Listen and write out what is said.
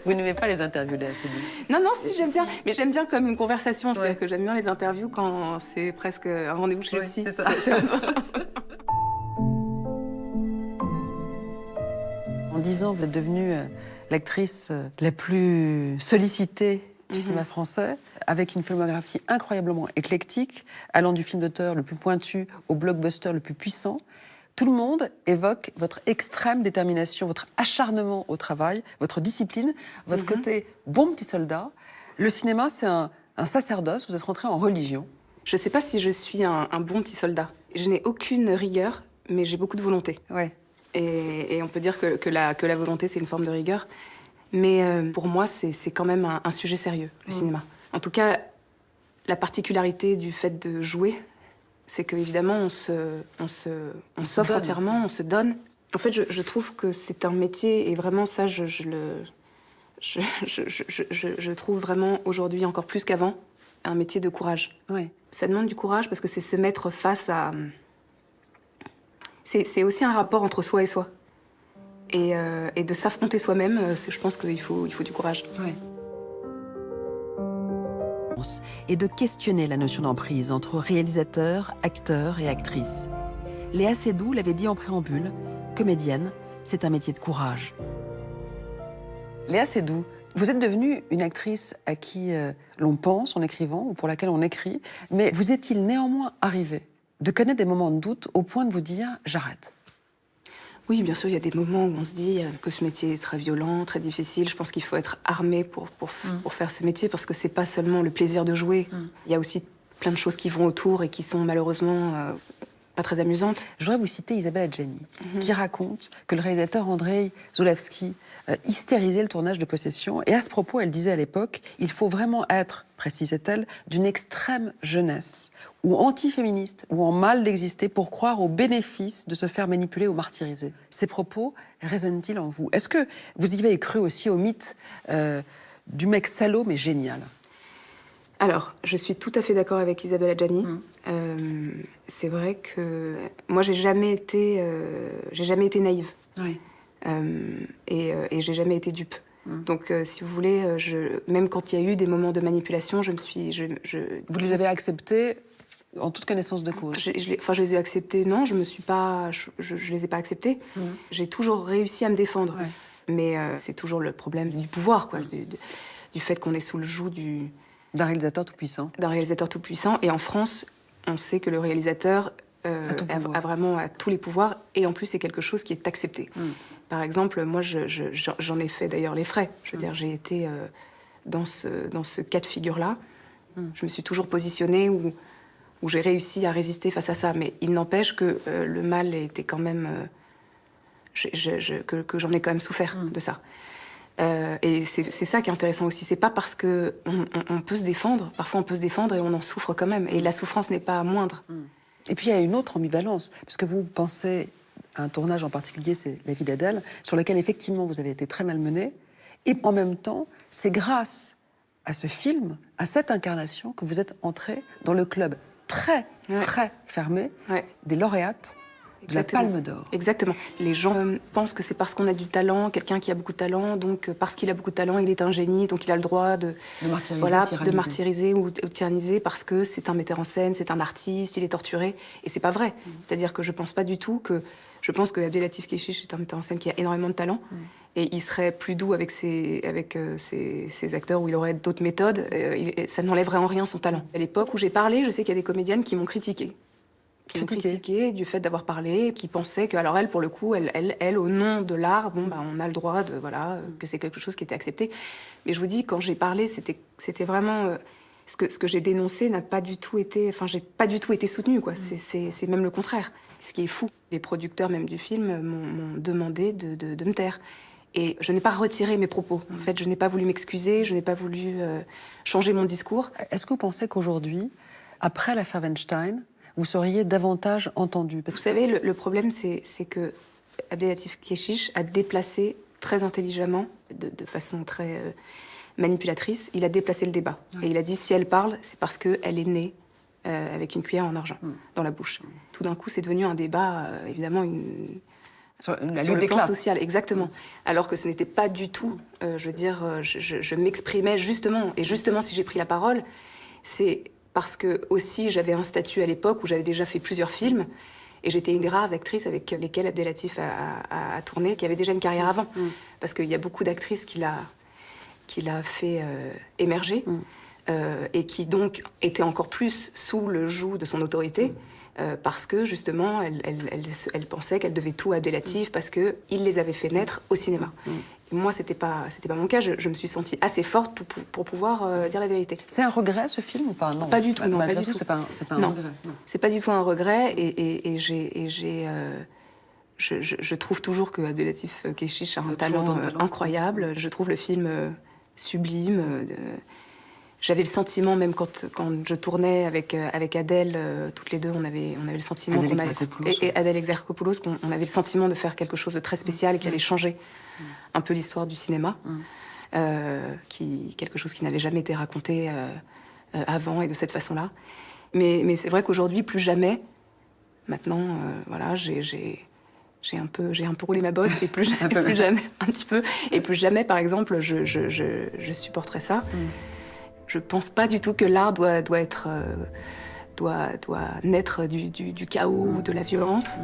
Vous n'aimez pas les interviews de Assédou? Non, non, si, j'aime bien. Mais j'aime bien comme une conversation. C'est-à-dire que j'aime bien les interviews quand c'est presque un rendez-vous chez le psy. C'est ça. En 10 ans, vous êtes devenue l'actrice la plus sollicitée du cinéma français, avec une filmographie incroyablement éclectique, allant du film d'auteur le plus pointu au blockbuster le plus puissant. Tout le monde évoque votre extrême détermination, votre acharnement au travail, votre discipline, votre côté bon petit soldat. Le cinéma, c'est un sacerdoce, vous êtes rentré en religion. Je ne sais pas si je suis un bon petit soldat. Je n'ai aucune rigueur, mais j'ai beaucoup de volonté. Ouais. Et on peut dire que la volonté, c'est une forme de rigueur. Mais pour moi, c'est quand même un sujet sérieux, le cinéma. En tout cas, la particularité du fait de jouer, c'est qu'évidemment, on s'offre entièrement, on se donne. En fait, je trouve que c'est un métier, et vraiment ça, je trouve vraiment aujourd'hui, encore plus qu'avant, un métier de courage. Ouais. Ça demande du courage parce que c'est se mettre face à... C'est aussi un rapport entre soi et soi. Et de s'affronter soi-même, je pense qu'il faut du courage. Ouais. Et de questionner la notion d'emprise entre réalisateur, acteur et actrice. Léa Seydoux l'avait dit en préambule, comédienne, c'est un métier de courage. Léa Seydoux, vous êtes devenue une actrice à qui l'on pense en écrivant ou pour laquelle on écrit, mais vous est-il néanmoins arrivé de connaître des moments de doute au point de vous dire « j'arrête ». Oui, bien sûr, il y a des moments où on se dit que ce métier est très violent, très difficile. Je pense qu'il faut être armé pour faire ce métier parce que c'est pas seulement le plaisir de jouer. Il y a aussi plein de choses qui vont autour et qui sont malheureusement pas très amusantes. Je voudrais vous citer Isabelle Adjani, qui raconte que le réalisateur Andrei Zulawski hystérisait le tournage de Possession. Et à ce propos, elle disait à l'époque, il faut vraiment être, précisait-elle, d'une extrême jeunesse, ou anti-féministe, ou en mal d'exister pour croire aux bénéfices de se faire manipuler ou martyriser. Ces propos résonnent-ils en vous? Est-ce que vous y avez cru aussi au mythe du mec salaud mais génial? Alors, je suis tout à fait d'accord avec Isabelle Adjani. C'est vrai que moi, j'ai jamais été naïve. Oui. Et j'ai jamais été dupe. Donc, si vous voulez, même quand il y a eu des moments de manipulation, Vous les avez acceptés en toute connaissance de cause? Je les ai acceptés, non, je les ai pas acceptés. J'ai toujours réussi à me défendre. Ouais. Mais c'est toujours le problème du pouvoir, quoi, du fait qu'on est sous le joug d'un réalisateur tout-puissant. D'un réalisateur tout-puissant. Et en France, on sait que le réalisateur a vraiment tous les pouvoirs. Et en plus, c'est quelque chose qui est accepté. Par exemple, moi, j'en ai fait d'ailleurs les frais. Je veux dire, j'ai été dans ce cas de figure-là. Je me suis toujours positionnée où j'ai réussi à résister face à ça. Mais il n'empêche que le mal était quand même... que j'en ai quand même souffert de ça. Et c'est ça qui est intéressant aussi. C'est pas parce que on peut se défendre. Parfois, on peut se défendre et on en souffre quand même. Et la souffrance n'est pas moindre. Et puis, il y a une autre ambivalence. Parce que vous pensez à un tournage en particulier, c'est La vie d'Adèle, sur lequel, effectivement, vous avez été très malmenée. Et en même temps, c'est grâce à ce film, à cette incarnation, que vous êtes entrée dans le club très fermé des lauréates de la Palme d'Or. Exactement. Les gens pensent que c'est parce qu'on a du talent, quelqu'un qui a beaucoup de talent, donc parce qu'il a beaucoup de talent, il est un génie, donc il a le droit de martyriser ou tyranniser parce que c'est un metteur en scène, c'est un artiste, il est torturé. Et c'est pas vrai. C'est-à-dire que je pense pas du tout que... Je pense que Abdelatif Kechiche est un metteur en scène qui a énormément de talent et il serait plus doux avec ses acteurs où il aurait d'autres méthodes. Ça n'enlèverait en rien son talent. À l'époque où j'ai parlé, je sais qu'il y a des comédiennes qui m'ont critiqué. Du fait d'avoir parlé, qui pensaient que, alors elle, pour le coup, elle au nom de l'art, on a le droit de, que c'est quelque chose qui était accepté. Mais je vous dis, quand j'ai parlé, c'était vraiment, ce que j'ai dénoncé n'a pas du tout été, j'ai pas du tout été soutenue, quoi. C'est même le contraire. Ce qui est fou. Les producteurs, même du film, m'ont demandé de me taire. Et je n'ai pas retiré mes propos. En fait, je n'ai pas voulu m'excuser, je n'ai pas voulu changer mon discours. Est-ce que vous pensez qu'aujourd'hui, après l'affaire Weinstein, vous seriez davantage entendu? Vous savez, le problème, c'est que Abdelatif Kechiche a déplacé très intelligemment, de façon très manipulatrice, il a déplacé le débat. Et il a dit, si elle parle, c'est parce qu'elle est née avec une cuillère en argent dans la bouche. Tout d'un coup, c'est devenu un débat, évidemment, Sur la sur lutte le des plan classes. social, exactement. Alors que ce n'était pas du tout, je m'exprimais justement. Et justement, si j'ai pris la parole, c'est parce que aussi j'avais un statut à l'époque où j'avais déjà fait plusieurs films. Et j'étais une des rares actrices avec lesquelles Abdelatif a tourné, qui avait déjà une carrière avant. Parce qu'il y a beaucoup d'actrices qu'il a fait émerger, et qui donc étaient encore plus sous le joug de son autorité. Parce que justement, elle pensait qu'elle devait tout à Abdelatif parce qu'il les avait fait naître au cinéma. Et moi, c'était pas mon cas. Je me suis sentie assez forte pour pouvoir dire la vérité. C'est un regret, ce film, ou pas? Non, pas du tout. Non, malgré pas du tout, tout. c'est pas un non. regret. Non. C'est pas du tout un regret. Je trouve toujours que Abdelatif Kechiche a un talent incroyable. Je trouve le film sublime. J'avais le sentiment, même quand je tournais avec Adèle, toutes les deux, on avait le sentiment et Adèle Exarchopoulos, qu'on avait le sentiment de faire quelque chose de très spécial et qui allait changer un peu l'histoire du cinéma, quelque chose qui n'avait jamais été raconté avant et de cette façon-là. Mais c'est vrai qu'aujourd'hui, plus jamais, maintenant, voilà, j'ai un peu roulé ma bosse et plus jamais, un petit peu, et plus jamais, par exemple, je supporterais ça. Je pense pas du tout que l'art doit naître du chaos ou de la violence.